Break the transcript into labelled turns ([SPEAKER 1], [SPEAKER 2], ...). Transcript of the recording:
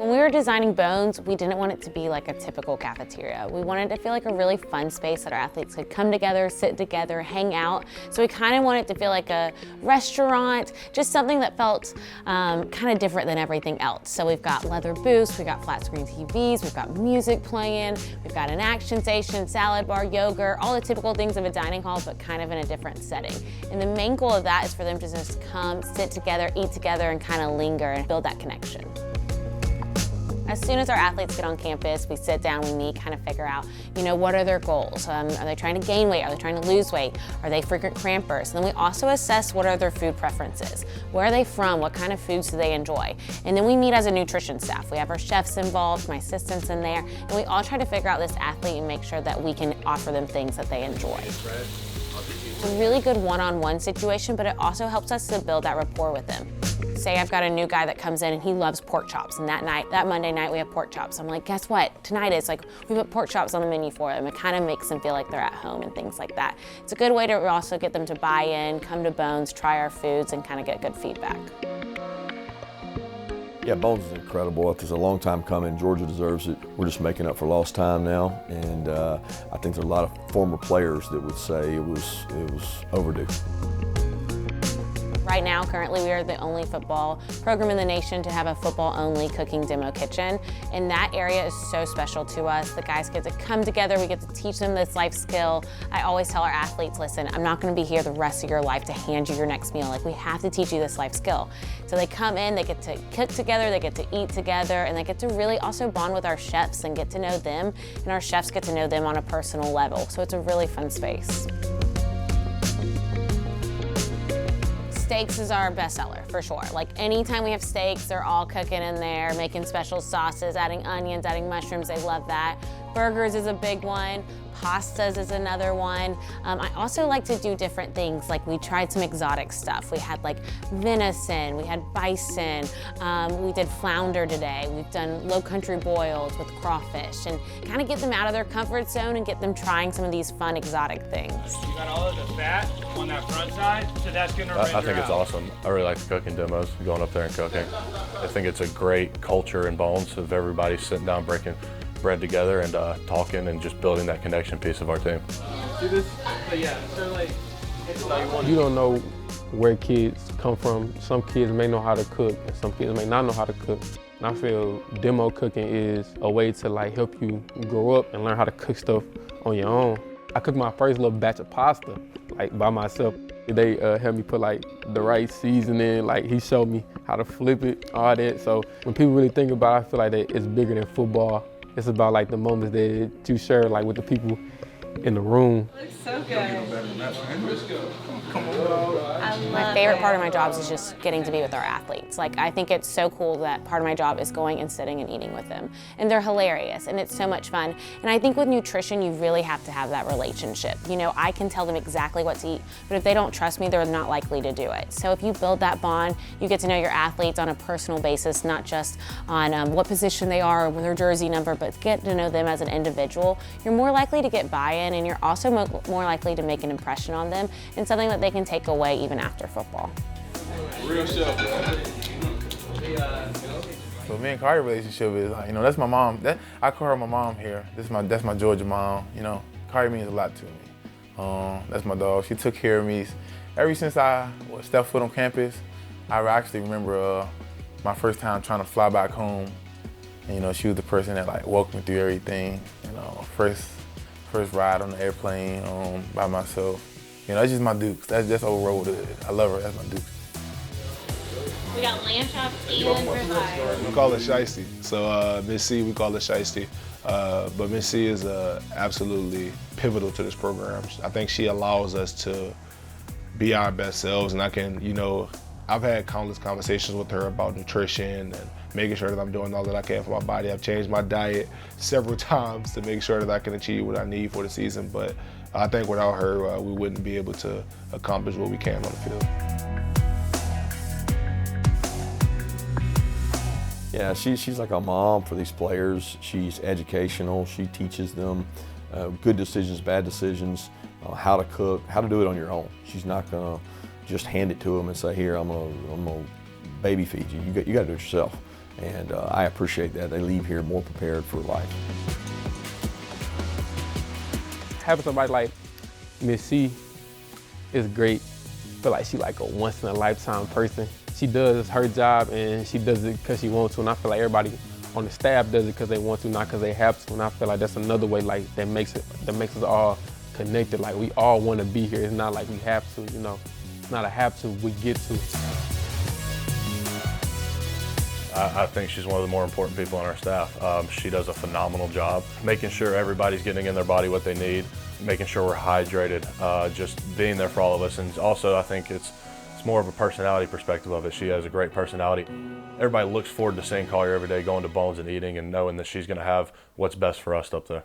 [SPEAKER 1] When we were designing Bones, we didn't want it to be like a typical cafeteria. We wanted it to feel like a really fun space that our athletes could come together, sit together, hang out. So we kind of wanted it to feel like a restaurant, just something that felt kind of different than everything else. So we've got leather booths, we've got flat screen TVs, we've got music playing, we've got an action station, salad bar, yogurt, all the typical things of a dining hall, but kind of in a different setting. And the main goal of that is for them to just come, sit together, eat together, and kind of linger and build that connection. As soon as our athletes get on campus, we sit down, we meet, kind of figure out, what are their goals? Are they trying to gain weight? Are they trying to lose weight? Are they frequent crampers? And then we also assess what are their food preferences. Where are they from? What kind of foods do they enjoy? And then we meet as a nutrition staff. We have our chefs involved, my assistants in there, and we all try to figure out this athlete and make sure that we can offer them things that they enjoy. It's a really good one-on-one situation, but it also helps us to build that rapport with them. Say I've got a new guy that comes in and he loves pork chops, and that Monday night we have pork chops. I'm like, guess what? Tonight is like, we put pork chops on the menu for them. It kind of makes them feel like they're at home and things like that. It's a good way to also get them to buy in, come to Bones, try our foods, and kind of get good feedback.
[SPEAKER 2] Yeah, Bones is incredible. It's a long time coming. Georgia deserves it. We're just making up for lost time now, and I think there's a lot of former players that would say it was overdue.
[SPEAKER 1] Right now, currently, we are the only football program in the nation to have a football-only cooking demo kitchen, and that area is so special to us. The guys get to come together, we get to teach them this life skill. I always tell our athletes, listen, I'm not gonna be here the rest of your life to hand you your next meal. Like, we have to teach you this life skill. So they come in, they get to cook together, they get to eat together, and they get to really also bond with our chefs and get to know them, and our chefs get to know them on a personal level. So it's a really fun space. Steaks is our bestseller, for sure. Like, anytime we have steaks, they're all cooking in there, making special sauces, adding onions, adding mushrooms, they love that. Burgers is a big one. Pastas is another one. I also like to do different things. Like, we tried some exotic stuff. We had like venison, we had bison, we did flounder today. We've done low country boils with crawfish, and kind of get them out of their comfort zone and get them trying some of these fun exotic things.
[SPEAKER 3] You got all of the fat on that front side, so that's gonna render
[SPEAKER 4] I think it's awesome. I really like the cooking demos, going up there and cooking. I think it's a great culture in Bones of everybody sitting down, breaking bread together and talking and just building that connection piece of our team.
[SPEAKER 3] Do this, but yeah, so like,
[SPEAKER 5] you don't know where kids come from. Some kids may know how to cook and some kids may not know how to cook. And I feel demo cooking is a way to like help you grow up and learn how to cook stuff on your own. I cooked my first little batch of pasta like by myself. They helped me put like the right seasoning, like he showed me how to flip it, all that. So when people really think about it, I feel like that it's bigger than football. It's about like the moments that you share like with the people in the room.
[SPEAKER 6] Looks so good.
[SPEAKER 1] My favorite part of my job is just getting to be with our athletes. Like, I think it's so cool that part of my job is going and sitting and eating with them. And they're hilarious, and it's so much fun. And I think with nutrition, you really have to have that relationship. I can tell them exactly what to eat, but if they don't trust me, they're not likely to do it. So if you build that bond, you get to know your athletes on a personal basis, not just on what position they are or their jersey number, but get to know them as an individual. You're more likely to get buy-in, and you're also more likely to make an impression on them and something that they can take away even after football.
[SPEAKER 3] real self.
[SPEAKER 7] So me and Kari's relationship is, that's my mom. I call her my mom here. That's my Georgia mom. Kari means a lot to me. That's my dog. She took care of me ever since I stepped foot on campus. I actually remember my first time trying to fly back home. And, she was the person that walked me through everything. First ride on the airplane by myself. That's just my Dukes. That's old road. I love her. That's my Dukes.
[SPEAKER 1] We got lamb chops and ribeye.
[SPEAKER 8] We call it Shiesty. So Miss C, we call it Shiesty. But Miss C is absolutely pivotal to this program. I think she allows us to be our best selves, and I've had countless conversations with her about nutrition and making sure that I'm doing all that I can for my body. I've changed my diet several times to make sure that I can achieve what I need for the season, but I think without her, we wouldn't be able to accomplish what we can on the field.
[SPEAKER 2] Yeah, she's like a mom for these players. She's educational. She teaches them good decisions, bad decisions, how to cook, how to do it on your own. She's not gonna just hand it to them and say, here, I'm gonna baby feed you. You got to do it yourself. And I appreciate that. They leave here more prepared for life.
[SPEAKER 5] Having somebody like Miss C is great. I feel like she's like a once-in-a-lifetime person. She does her job and she does it because she wants to, and I feel like everybody on the staff does it because they want to, not because they have to. And I feel like that's another way like that makes us all connected. Like we all want to be here. It's not like we have to, you know. It's not a have to, we get to.
[SPEAKER 4] I think she's one of the more important people on our staff. She does a phenomenal job, making sure everybody's getting in their body what they need, making sure we're hydrated, just being there for all of us. And also I think it's more of a personality perspective of it. She has a great personality. Everybody looks forward to seeing Collier every day, going to Bones and eating and knowing that she's going to have what's best for us up there.